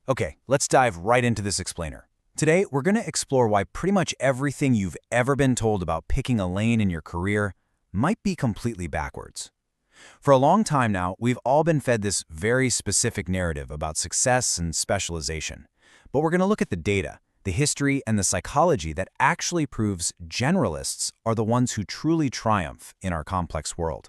Okay, let's dive right into this explainer. Today, we're going to explore why pretty much everything you've ever been told about picking a lane in your career might be completely backwards. For a long time now, we've all been fed this very specific narrative about success and specialization. But we're going to look at the data, the history, and the psychology that actually proves generalists are the ones who truly triumph in our complex world.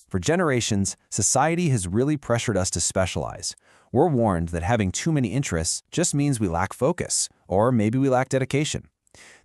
For generations, society has really pressured us to specialize. We're warned that having too many interests just means we lack focus, or maybe we lack dedication.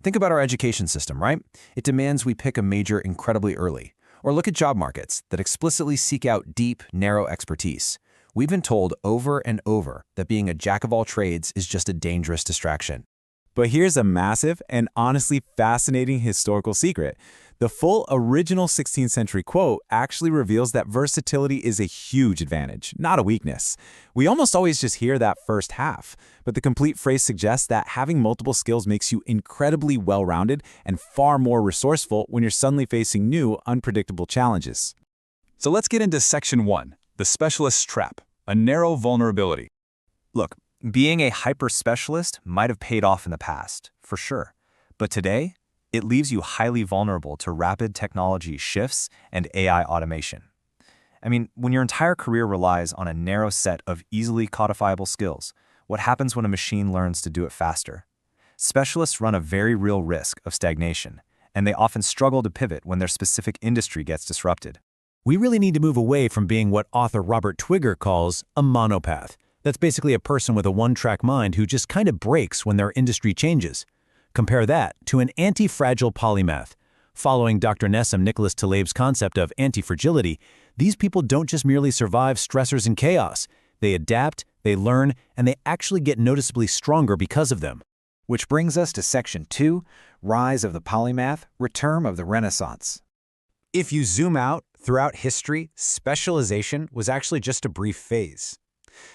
Think about our education system, right? It demands we pick a major incredibly early. Or look at job markets that explicitly seek out deep, narrow expertise. We've been told over and over that being a jack of all trades is just a dangerous distraction. But here's a massive and honestly fascinating historical secret. The full original 16th century quote actually reveals that versatility is a huge advantage, not a weakness. We almost always just hear that first half, but the complete phrase suggests that having multiple skills makes you incredibly well-rounded and far more resourceful when you're suddenly facing new, unpredictable challenges. So let's get into Section 1, the specialist's trap, a narrow vulnerability. Look, being a hyper-specialist might have paid off in the past, for sure. But today, it leaves you highly vulnerable to rapid technology shifts and AI automation. I mean, when your entire career relies on a narrow set of easily codifiable skills, what happens when a machine learns to do it faster? Specialists run a very real risk of stagnation, and they often struggle to pivot when their specific industry gets disrupted. We really need to move away from being what author Robert Twigger calls a monopath. That's basically a person with a one-track mind who just kind of breaks when their industry changes. Compare that to an anti-fragile polymath. Following Dr. Nessim Nicholas Taleb's concept of anti-fragility, these people don't just merely survive stressors and chaos. They adapt, they learn, and they actually get noticeably stronger because of them. Which brings us to Section 2, Rise of the Polymath, Return of the Renaissance. If you zoom out, throughout history, specialization was actually just a brief phase.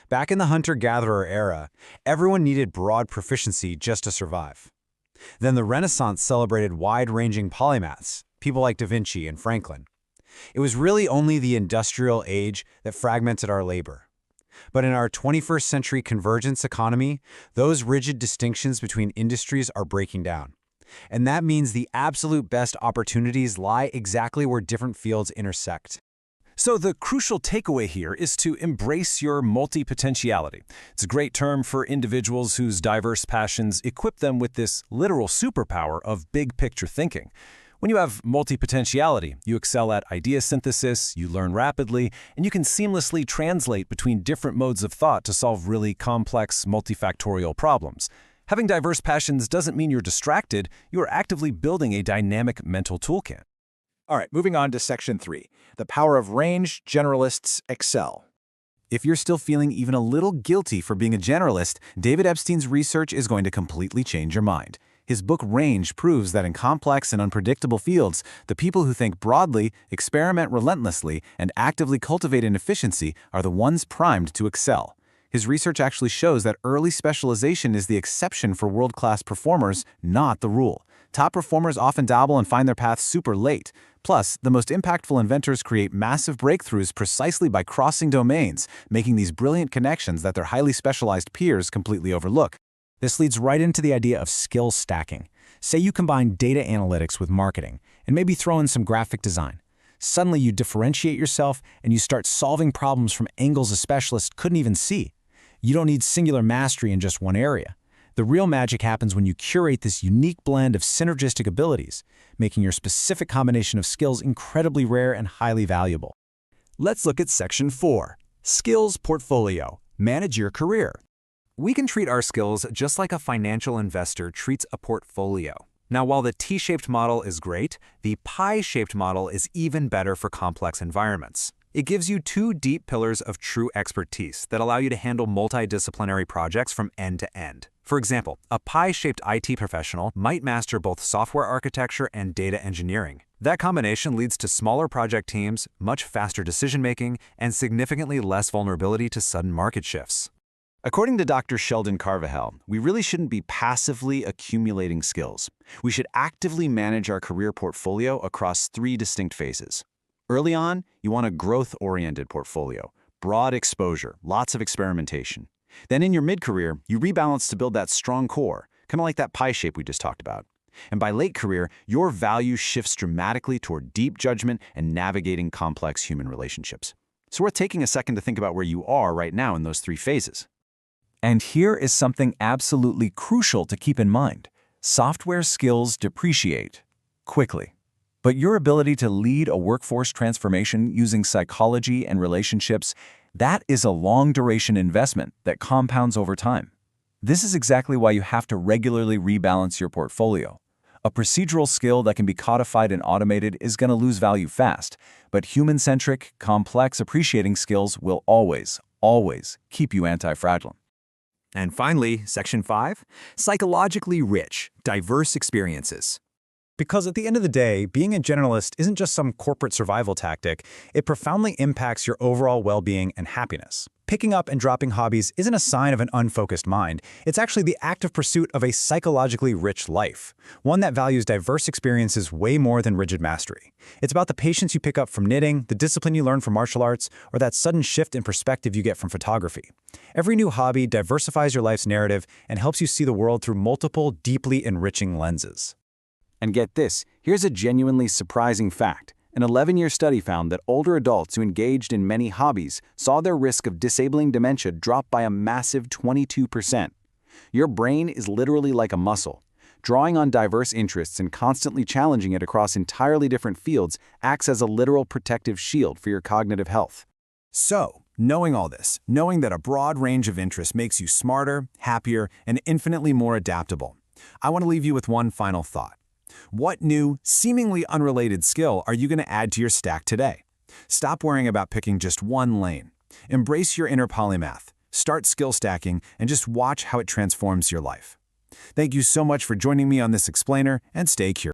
Back in the hunter-gatherer era, everyone needed broad proficiency just to survive. Then the Renaissance celebrated wide-ranging polymaths, people like Da Vinci and Franklin. It was really only the industrial age that fragmented our labor. But in our 21st century convergence economy, those rigid distinctions between industries are breaking down. And that means the absolute best opportunities lie exactly where different fields intersect. So the crucial takeaway here is to embrace your multi-potentiality. It's a great term for individuals whose diverse passions equip them with this literal superpower of big-picture thinking. When you have multi-potentiality, you excel at idea synthesis, you learn rapidly, and you can seamlessly translate between different modes of thought to solve really complex, multifactorial problems. Having diverse passions doesn't mean you're distracted, you are actively building a dynamic mental toolkit. All right, moving on to Section 3, the power of range, generalists excel. If you're still feeling even a little guilty for being a generalist, David Epstein's research is going to completely change your mind. His book Range proves that in complex and unpredictable fields, the people who think broadly, experiment relentlessly, and actively cultivate an efficiency are the ones primed to excel. His research actually shows that early specialization is the exception for world-class performers, not the rule. Top performers often dabble and find their path super late. Plus, the most impactful inventors create massive breakthroughs precisely by crossing domains, making these brilliant connections that their highly specialized peers completely overlook. This leads right into the idea of skill stacking. Say you combine data analytics with marketing, and maybe throw in some graphic design. Suddenly you differentiate yourself and you start solving problems from angles a specialist couldn't even see. You don't need singular mastery in just one area. The real magic happens when you curate this unique blend of synergistic abilities, making your specific combination of skills incredibly rare and highly valuable. Let's look at Section 4, Skills Portfolio. Manage your career. We can treat our skills just like a financial investor treats a portfolio. Now, while the T-shaped model is great, the pie-shaped model is even better for complex environments. It gives you two deep pillars of true expertise that allow you to handle multidisciplinary projects from end to end. For example, a pie-shaped IT professional might master both software architecture and data engineering. That combination leads to smaller project teams, much faster decision-making, and significantly less vulnerability to sudden market shifts. According to Dr. Sheldon Carvajal, we really shouldn't be passively accumulating skills. We should actively manage our career portfolio across 3 distinct phases. Early on, you want a growth-oriented portfolio, broad exposure, lots of experimentation. Then in your mid-career, you rebalance to build that strong core, kind of like that pie shape we just talked about. And by late career, your value shifts dramatically toward deep judgment and navigating complex human relationships. So worth taking a second to think about where you are right now in those three phases. And here is something absolutely crucial to keep in mind. Software skills depreciate quickly. But your ability to lead a workforce transformation using psychology and relationships, that is a long-duration investment that compounds over time. This is exactly why you have to regularly rebalance your portfolio. A procedural skill that can be codified and automated is going to lose value fast, but human-centric, complex, appreciating skills will always keep you anti-fragile. And finally, Section 5, psychologically rich, diverse experiences. Because at the end of the day, being a generalist isn't just some corporate survival tactic, it profoundly impacts your overall well-being and happiness. Picking up and dropping hobbies isn't a sign of an unfocused mind, it's actually the active pursuit of a psychologically rich life, one that values diverse experiences way more than rigid mastery. It's about the patience you pick up from knitting, the discipline you learn from martial arts, or that sudden shift in perspective you get from photography. Every new hobby diversifies your life's narrative and helps you see the world through multiple, deeply enriching lenses. And get this, here's a genuinely surprising fact. An 11-year study found that older adults who engaged in many hobbies saw their risk of disabling dementia drop by a massive 22%. Your brain is literally like a muscle. Drawing on diverse interests and constantly challenging it across entirely different fields acts as a literal protective shield for your cognitive health. So, knowing all this, knowing that a broad range of interests makes you smarter, happier, and infinitely more adaptable, I want to leave you with one final thought. What new, seemingly unrelated skill are you going to add to your stack today? Stop worrying about picking just one lane. Embrace your inner polymath, start skill stacking, and just watch how it transforms your life. Thank you so much for joining me on this explainer, and stay curious.